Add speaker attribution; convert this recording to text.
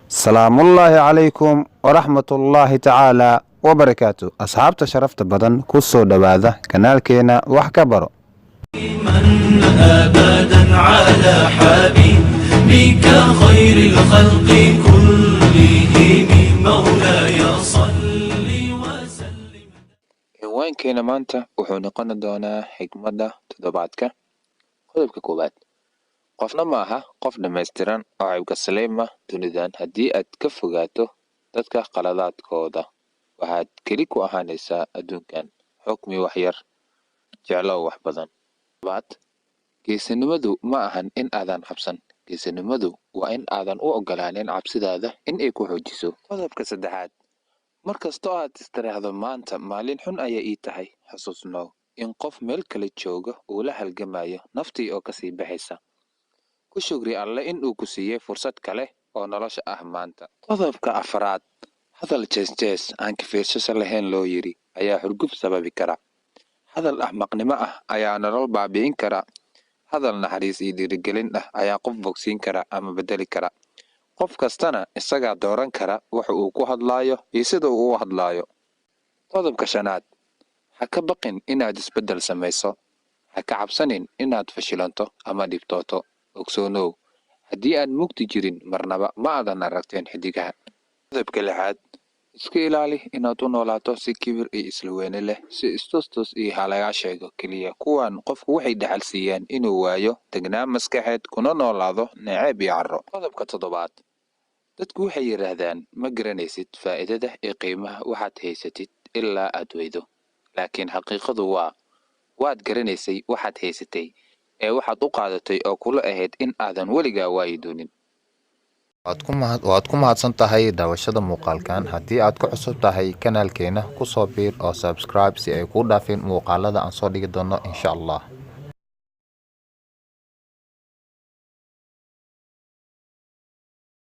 Speaker 1: salaamu ullaahi calaykum waraxmatullaahi tacaala wabarakaatu. asxaabta sharafta badan ku soo dhowaada kanaalkeena wax ka baro.
Speaker 2: من أبدا على حبيبك خير الخلق كلهم مولاي صل وسلم.
Speaker 3: cinwaankeena maanta wuxuu noqon doonaa xigmadda toddobaadka. qodobka koowaad, qofna ma aha qof dhammaystiran oo cibka saliima dunidan. haddii aad ka fogaato dadka qaladaadkooda waxaad keli ku ahaanaysaa adduunkan. xukmi wax yar, jeclow wax badan. labaad, geesinimadu ma ahan in aadan cabsan. geesinimadu waa in aadan u ogolaanin cabsidaada in ay ku xoojiso. qodobka saddexaad, markastoo aad istiraahdo maanta maalin xun ayaa ii tahay, xusuusnow in qof meel kale jooga uu la halgamayo naftii oo kasii baxaysa. ku shukri alle in uu ku siiyey fursad kale oo nolosha ah maanta. qodobka afraad, hadal jees aan ka fiirsasho lahayn loo yiri ayaa xurguf sababi kara. hadal axmaqnimo ah ayaa nolol baabi'in kara. hadal naxariis iyo dhiirigelin ah ayaa qof bogsiin kara ama bedeli kara. qof kastana isagaa dooran kara waxa uu ku hadlaayo iyo sida uu u hadlaayo. qodobka shanaad, ha ka baqin inaad isbeddel samayso. ha ka cabsanin inaad fashilanto ama dhibtooto. ogsoonow, haddii aan mugdi jirin marnaba ma aadan aragteen xidigaha. qodobka lixaad, iska ilaali inaad u noolaato si kibir iyo isla weyne leh, si istustus iyo halagaa sheego keliya. kuwan qofku waxay dhaxal siiyaan inuu waayo degnaan maskaxeed kuna noolaado naceeb iyo carro. qodobka toddobaad, dadku waxay yidhaahdaan ma garanaysid faa'iidada iyo qiimaha waxaad haysatid ilaa aad weydo. laakiin xaqiiqadu waad garanaysay waxaad haysatay ee waxaad u qaadatay oo kula ahayd in aadan weligaa waayi doonin.
Speaker 4: waad ku mahadsan tahay daawashada muuqaalkan. haddii aad ku cusub tahay kanaalkeena kusoo biir oo subscribe si ay kuu dhaafin muuqaalada aan soo dhigi doono insha allah.